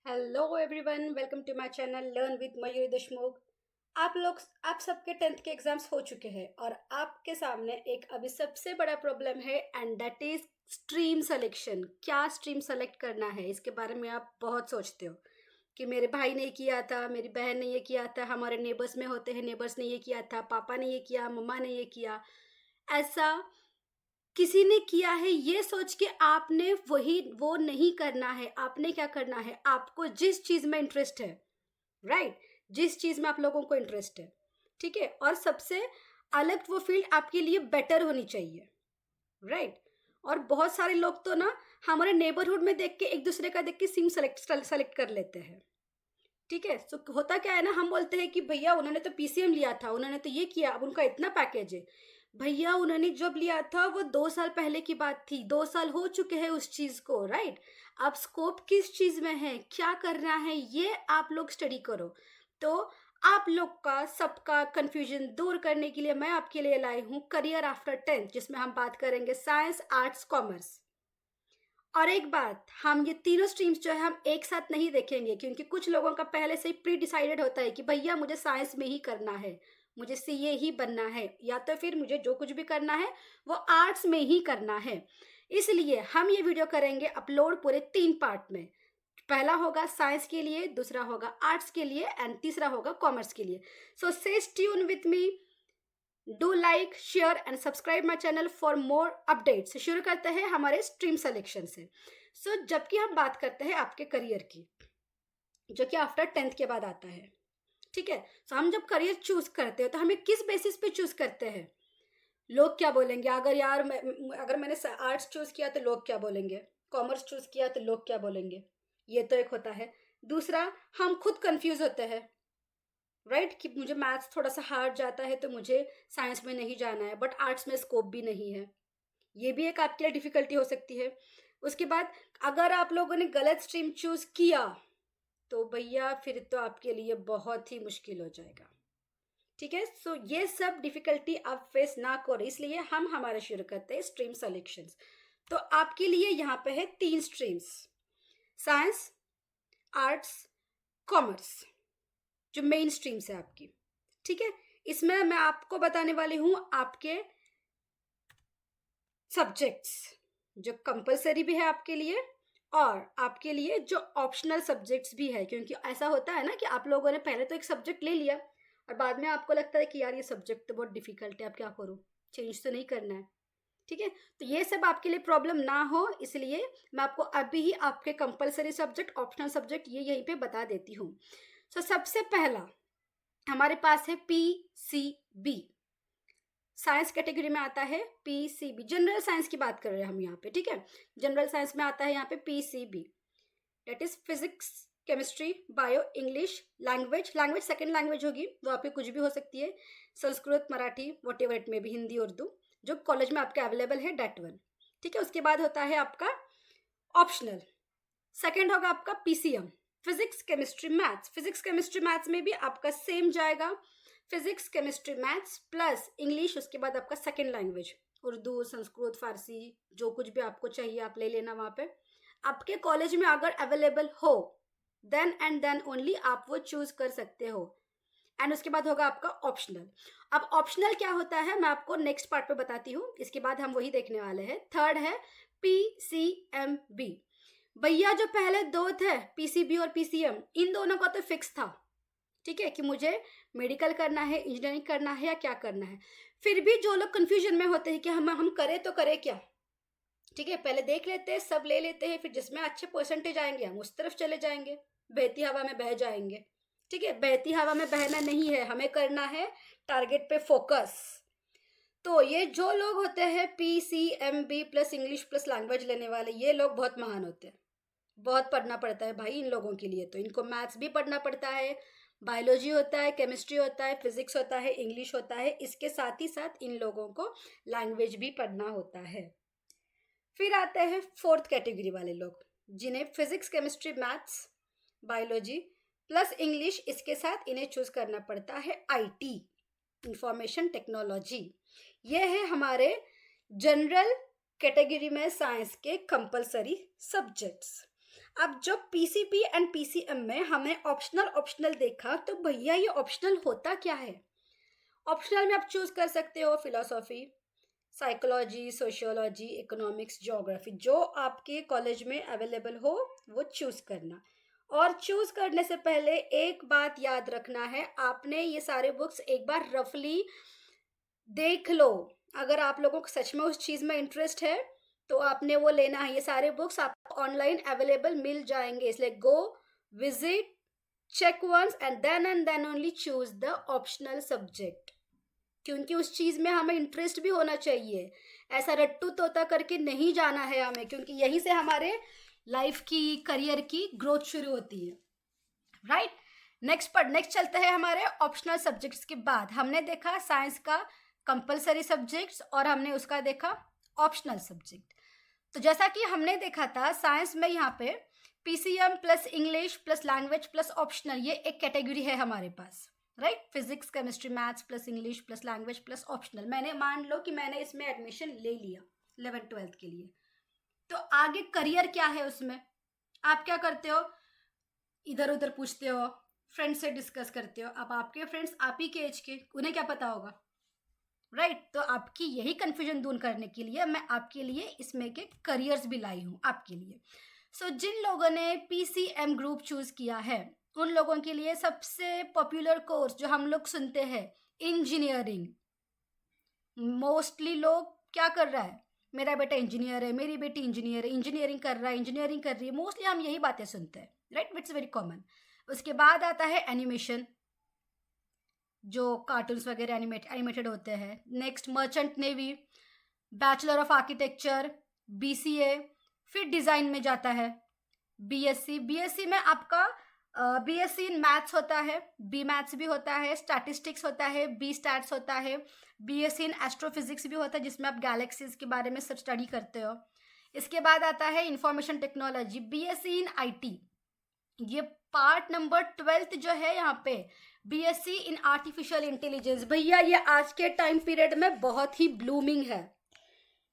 Hello everyone, welcome to my channel learn with Mayuri Deshmukh. आप सबके 10th के एग्जाम्स हो चुके हैं और आपके सामने एक अभी सबसे बड़ा प्रॉब्लम है and that is stream selection. क्या स्ट्रीम सेलेक्ट करना है, इसके बारे में आप बहुत सोचते हो कि मेरे भाई ने किया था, मेरी बहन ने ये किया था, हमारे नेबर्स में होते हैं, नेबर्स ने ये किया था, पापा ने ये किया, मम्मा ने ये किया। ऐसा किसी ने किया है ये सोच के आपने वो नहीं करना है। आपने क्या करना है, आपको जिस चीज में इंटरेस्ट है, राइट, जिस चीज में आप लोगों को इंटरेस्ट है, ठीक है, और सबसे अलग वो फील्ड आपके लिए बेटर होनी चाहिए, राइट। और बहुत सारे लोग तो ना हमारे नेबरहुड में देख के एक दूसरे का देख के सिम सेलेक्ट कर लेते हैं, ठीक है। सो होता क्या है ना, हम बोलते हैं कि भैया उन्होंने तो पीसीएम लिया था, उन्होंने तो ये किया, अब उनका इतना पैकेज है। भैया उन्होंने जब लिया था वो 2 साल पहले की बात थी, 2 साल हो चुके हैं उस चीज को, राइट। अब स्कोप किस चीज में है, क्या करना है, ये आप लोग स्टडी करो। तो आप लोग का सबका कंफ्यूजन दूर करने के लिए मैं आपके लिए लाई हूँ करियर आफ्टर 10th, जिसमें हम बात करेंगे साइंस, आर्ट्स, कॉमर्स। और एक बात, हम ये तीनों स्ट्रीम्स जो है हम एक साथ नहीं देखेंगे, क्योंकि कुछ लोगों का पहले से ही प्री डिसाइडेड होता है कि भैया मुझे साइंस में ही करना है, मुझे सीए ही बनना है, या तो फिर मुझे जो कुछ भी करना है वो आर्ट्स में ही करना है। इसलिए हम ये वीडियो करेंगे अपलोड पूरे 3 पार्ट में। पहला होगा साइंस के लिए, दूसरा होगा आर्ट्स के लिए एंड तीसरा होगा कॉमर्स के लिए। So stay tune with me, do like, share and subscribe my channel for more updates. शुरू करते हैं हमारे स्ट्रीम सिलेक्शन से। जबकि हम बात करते हैं आपके करियर की, जो कि आफ्टर 10th के बाद आता है, ठीक है। हम जब करियर चूज करते हो तो हमें किस बेसिस पे चूज करते हैं? लोग क्या बोलेंगे, अगर मैंने आर्ट्स चूज किया तो लोग क्या बोलेंगे, कॉमर्स चूज किया तो लोग क्या बोलेंगे, ये तो एक होता है। दूसरा, हम खुद कंफ्यूज होते हैं, राइट, कि मुझे मैथ्स थोड़ा सा हार्ड जाता है तो मुझे साइंस में नहीं जाना है, बट आर्ट्स में स्कोप भी नहीं है। ये भी एक आपके लिए डिफिकल्टी हो सकती है। उसके बाद अगर आप लोगों ने गलत स्ट्रीम चूज किया तो भैया फिर तो आपके लिए बहुत ही मुश्किल हो जाएगा, ठीक है। ये सब डिफिकल्टी आप फेस ना करो, इसलिए हम हमारा शुरू करते हैं स्ट्रीम सेलेक्शंस। तो आपके लिए यहाँ पे है 3 स्ट्रीम्स, साइंस, आर्ट्स, कॉमर्स, जो मेन स्ट्रीम्स है आपकी, ठीक है। इसमें मैं आपको बताने वाली हूं आपके सब्जेक्ट्स जो कंपलसरी भी है आपके लिए, और आपके लिए जो ऑप्शनल सब्जेक्ट्स भी है। क्योंकि ऐसा होता है ना कि आप लोगों ने पहले तो एक सब्जेक्ट ले लिया और बाद में आपको लगता है कि यार ये सब्जेक्ट तो बहुत डिफिकल्ट है, अब क्या करूं, चेंज तो नहीं करना है, ठीक है। तो ये सब आपके लिए प्रॉब्लम ना हो, इसलिए मैं आपको अभी ही आपके कंपलसरी सब्जेक्ट, ऑप्शनल सब्जेक्ट ये यहीं पे बता देती हूँ। सबसे पहला हमारे पास है पीसीबी। साइंस कैटेगरी में आता है पीसीबी, जनरल साइंस की बात कर रहे हैं हम यहाँ पे, ठीक है। जनरल साइंस में आता है यहाँ पे PCB, that is physics, chemistry, bio, English, language. Language second language होगी, वो आपकी कुछ भी हो सकती है, Sanskrit, Marathi, what ever it में भी, हिंदी, उर्दू, जो कॉलेज में आपके अवेलेबल है, डेट वन, ठीक है। उसके बाद होता है आपका ऑप्शनल। सेकेंड होगा आपका PCM, physics, chemistry, maths. Physics, chemistry, maths में भी आपका सेम जाएगा, physics, chemistry, maths plus English. उसके बाद आपका सेकेंड लैंग्वेज उर्दू, संस्कृत, फारसी, जो कुछ भी आपको चाहिए आप ले लेना वहां पे। आपके कॉलेज में अगर अवेलेबल हो देन एंड देन ओनली आप वो चूज कर सकते हो। एंड उसके बाद होगा आपका ऑप्शनल। अब ऑप्शनल क्या होता है मैं आपको नेक्स्ट पार्ट पे बताती हूँ, इसके बाद हम वही देखने वाले हैं। थर्ड है पीसीएमबी। भैया जो पहले दो थे पीसीबी और पीसीएम, इन दोनों का तो फिक्स था, ठीक है, कि मुझे मेडिकल करना है, इंजीनियरिंग करना है या क्या करना है। फिर भी जो लोग कंफ्यूजन में होते हैं कि हम करें तो करें क्या, ठीक है, पहले देख लेते हैं, सब ले लेते हैं, फिर जिसमें अच्छे परसेंटेज आएंगे हम उस तरफ चले जाएंगे, बहती हवा में बह जाएंगे, ठीक है। बहती हवा में बहना नहीं है, हमें करना है टारगेट पे फोकस। तो ये जो लोग होते हैं PCMB plus English plus language लेने वाले, ये लोग बहुत महान होते हैं। बहुत पढ़ना पड़ता है भाई इन लोगों के लिए, तो इनको मैथ्स भी पढ़ना पड़ता है, बायोलॉजी होता है, केमिस्ट्री होता है, फिजिक्स होता है, इंग्लिश होता है, इसके साथ ही साथ इन लोगों को लैंग्वेज भी पढ़ना होता है। फिर आते हैं फोर्थ कैटेगरी वाले लोग, जिन्हें physics, chemistry, maths, biology plus English, इसके साथ इन्हें चूज करना पड़ता है आईटी, इंफॉर्मेशन टेक्नोलॉजी। ये है हमारे जनरल कैटेगरी में साइंस के कंपलसरी सब्जेक्ट्स। अब जब पीसीपी एंड पीसीएम में हमने ऑप्शनल ऑप्शनल देखा, तो भैया ये ऑप्शनल होता क्या है? ऑप्शनल में आप चूज कर सकते हो philosophy, psychology, sociology, economics, geography, जो आपके कॉलेज में अवेलेबल हो वो चूज करना। और चूज करने से पहले एक बात याद रखना है, आपने ये सारे बुक्स एक बार रफली देख लो। अगर आप लोगों को सच में उस चीज में इंटरेस्ट है तो आपने वो लेना है। ये सारे बुक्स आपको ऑनलाइन अवेलेबल मिल जाएंगे, इसलिए go visit, check once and then only choose the optional subject, क्योंकि उस चीज में हमें इंटरेस्ट भी होना चाहिए। ऐसा रट्टू तोता करके नहीं जाना है हमें, क्योंकि यही से हमारे लाइफ की, करियर की ग्रोथ शुरू होती है, राइट। नेक्स्ट चलते हैं हमारे ऑप्शनल सब्जेक्ट्स के बाद। हमने देखा साइंस का कंपलसरी सब्जेक्ट्स और हमने उसका देखा ऑप्शनल सब्जेक्ट। तो जैसा कि हमने देखा था साइंस में यहाँ पे PCM plus English plus language plus optional, ये एक कैटेगरी है हमारे पास, right. Physics, chemistry, maths plus English plus language plus optional. मैंने मान लो कि मैंने इसमें एडमिशन ले लिया 11th-12th के लिए, तो आगे करियर क्या है उसमें? आप क्या करते हो? इधर उधर पूछते हो, फ्रेंड्स से डिस्कस करते हो। अब आपके फ्रेंड्स आप ही के एज के, उन्हें क्या पता होगा, राइट। तो आपकी यही कंफ्यूजन दूर करने के लिए मैं आपके लिए इसमें के करियर्स भी लाई हूँ आपके लिए। सो जिन लोगों ने पीसीएम ग्रुप चूज किया है उन लोगों के लिए सबसे पॉपुलर कोर्स जो हम लोग सुनते हैं, इंजीनियरिंग। मोस्टली लोग क्या कर रहा है, मेरा बेटा इंजीनियर है, मेरी बेटी इंजीनियर है, इंजीनियरिंग कर रहा है, इंजीनियरिंग कर रही है, मोस्टली हम यही बातें सुनते हैं, राइट। It's very common. उसके बाद आता है एनिमेशन, जो कार्टून्स वगैरह एनिमेटेड होते हैं। Next merchant navy, bachelor of architecture, BCA, फिर डिज़ाइन में जाता है बीएससी। बीएससी में आपका बीएससी इन मैथ्स होता है, बी मैथ्स भी होता है, स्टैटिस्टिक्स होता है, बी स्टैट्स होता है, बीएससी इन एस्ट्रोफिजिक्स भी होता है जिसमें आप गैलेक्सीज के बारे में सब स्टडी करते हो। इसके बाद आता है information technology, BSc in IT. ये पार्ट नंबर 12th जो है यहाँ पे, बीएससी इन आर्टिफिशियल इंटेलिजेंस। भैया ये आज के टाइम पीरियड में बहुत ही ब्लूमिंग है,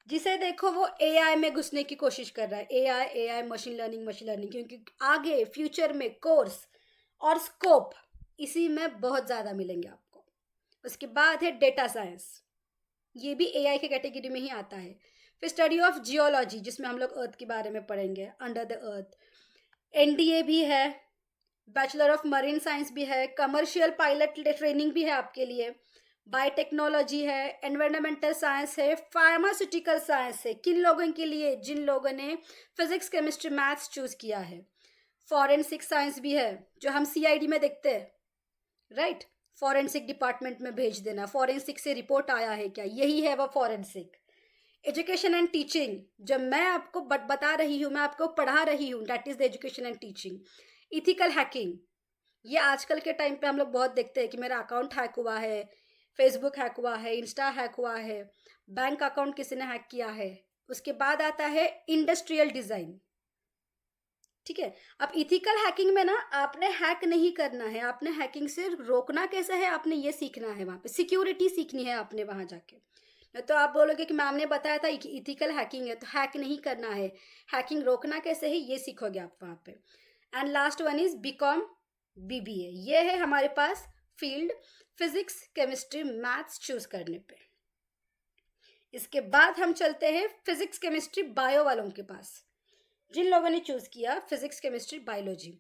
जिसे देखो वो एआई में घुसने की कोशिश कर रहा है। एआई मशीन लर्निंग, क्योंकि आगे फ्यूचर में कोर्स और स्कोप इसी में बहुत ज़्यादा मिलेंगे आपको। उसके बाद है डेटा साइंस, ये भी एआई के कैटेगरी में ही आता है। फिर स्टडी ऑफ जियोलॉजी, जिसमें हम लोग अर्थ के बारे में पढ़ेंगे, अंडर द अर्थ। एनडीए भी है, बैचलर ऑफ मरीन साइंस भी है, कमर्शियल पायलट ट्रेनिंग भी है आपके लिए, बायोटेक्नोलॉजी है, एनवायरमेंटल साइंस है, फार्मास्यूटिकल साइंस है। किन लोगों के लिए? जिन लोगों ने फिजिक्स, केमिस्ट्री, मैथ्स चूज किया है। फॉरेंसिक साइंस भी है, जो हम सीआईडी में देखते हैं, राइट। फॉरेंसिक डिपार्टमेंट में भेज देना, फॉरेंसिक से रिपोर्ट आया है क्या, यही है वो फॉरेंसिक। एजुकेशन एंड टीचिंग, जब मैं आपको बता रही हूँ, मैं आपको पढ़ा रही हूँ, that is the education and teaching. Ethical hacking, ये आजकल के टाइम पे हम लोग बहुत देखते हैं कि मेरा अकाउंट हैक हुआ है, फेसबुक हैक हुआ है, इंस्टा हैक हुआ है, बैंक अकाउंट किसी ने हैक किया है। उसके बाद आता है इंडस्ट्रियल डिजाइन, ठीक है। अब इथिकल हैकिंग में ना आपने हैक नहीं करना है, आपने हैकिंग से रोकना कैसे है आपने ये सीखना है, वहाँ पे सिक्योरिटी सीखनी है आपने वहाँ जाके। तो आप बोलोगे कि मैम ने बताया था कि इथिकल हैकिंग है, तो हैक नहीं करना है, हैकिंग रोकना कैसे है ये सीखोगे आप वहाँ पे। And last one is BCom BBA, ये है हमारे पास field physics, chemistry, maths choose करने पे। इसके बाद हम चलते हैं फिजिक्स, केमिस्ट्री, बायो वालों के पास। जिन लोगों ने चूज किया फिजिक्स, केमिस्ट्री, बायोलॉजी,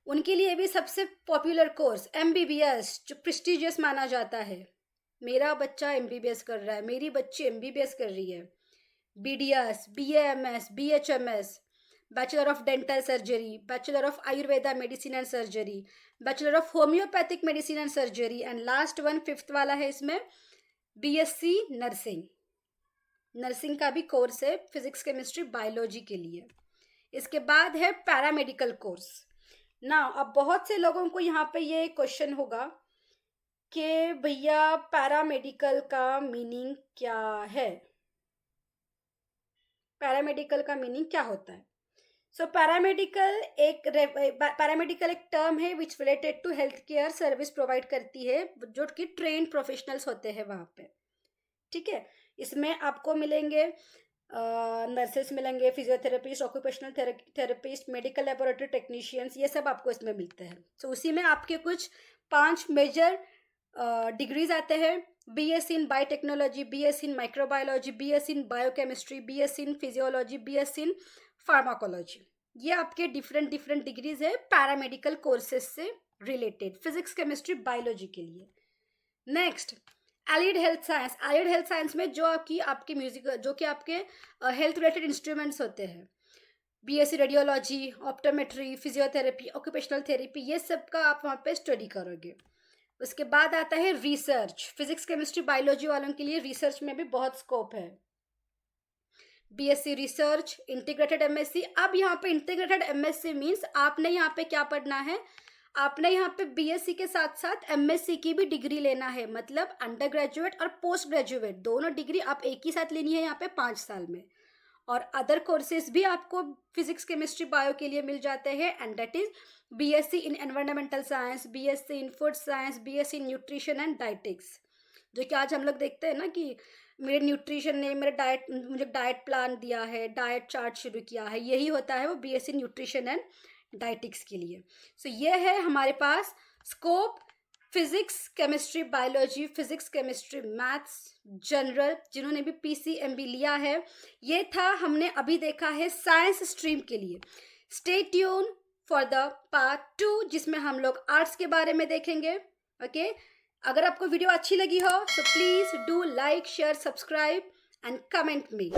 उनके लिए भी सबसे पॉपुलर कोर्स एमबीबीएस, जो प्रेस्टिजियस माना जाता है। मेरा बच्चा एमबीबीएस कर रहा है, मेरी बच्ची एमबीबीएस कर रही है। BDS, BAMS, BHMS, bachelor of dental surgery, bachelor of Ayurveda medicine and surgery, bachelor of homeopathic medicine and surgery, and last one 5th वाला है इसमें बीएससी नर्सिंग। नर्सिंग का भी कोर्स है फिजिक्स, केमिस्ट्री, बायोलॉजी के लिए। इसके बाद है पैरामेडिकल कोर्स ना। अब बहुत से लोगों को यहाँ पे ये क्वेश्चन होगा कि भैया पैरामेडिकल का मीनिंग क्या है, पैरामेडिकल का मीनिंग क्या होता है। सो पैरामेडिकल एक टर्म है which related to health care service provide करती है, जो कि ट्रेन प्रोफेशनल्स होते हैं वहाँ पे, ठीक है। इसमें आपको मिलेंगे नर्सेस मिलेंगे, physiotherapist, occupational therapist, medical laboratory technicians, ये सब आपको इसमें मिलते हैं। सो उसी में आपके कुछ 5 मेजर डिग्रीज आते हैं। BSc in biotechnology, BSc in microbiology, BSc in biochemistry, BSc in physiology, BSc in pharmacology. ये आपके डिफरेंट डिफरेंट डिग्रीज है पैरामेडिकल कोर्सेज से रिलेटेड, फिजिक्स, केमिस्ट्री, बायोलॉजी के लिए। Next, allied health science. Allied health science में जो आपकी music, जो कि आपके हेल्थ रिलेटेड इंस्ट्रूमेंट्स होते हैं, BSc radiology, optometry, physiotherapy, occupational therapy, ये सब का आप वहाँ पे स्टडी करोगे। उसके बाद आता है रिसर्च। फिजिक्स, केमिस्ट्री, बायोलॉजी वालों के लिए रिसर्च में भी बहुत स्कोप है। BSc research, integrated MSc. अब यहाँ पे इंटीग्रेटेड एमएससी मीन्स आपने यहाँ पे क्या पढ़ना है, आपने यहाँ पे बीएससी के साथ साथ एमएससी की भी डिग्री लेना है। मतलब अंडर ग्रेजुएट और पोस्ट ग्रेजुएट दोनों डिग्री आप एक ही साथ लेनी है यहाँ पे 5 साल में। और अदर कोर्सेज भी आपको फिजिक्स, केमिस्ट्री, बायो के लिए मिल जाते हैं, and that is BSc in environmental science, BSc in food science, BSc in nutrition and dietetics. जो कि आज हम लोग देखते हैं ना कि मेरे न्यूट्रिशन ने मुझे डाइट प्लान दिया है, डाइट चार्ट शुरू किया है, यही होता है वो बीएससी न्यूट्रिशन एंड डाइटिक्स के लिए। सो ये है हमारे पास scope, physics, chemistry, biology, physics, chemistry, maths, general, जिन्होंने भी पीसीएमबी लिया है। ये था, हमने अभी देखा है साइंस स्ट्रीम के लिए। Stay tune for the part 2 जिसमें हम लोग आर्ट्स के बारे में देखेंगे। ओके, अगर आपको वीडियो अच्छी लगी हो तो please do like, share, subscribe and comment me.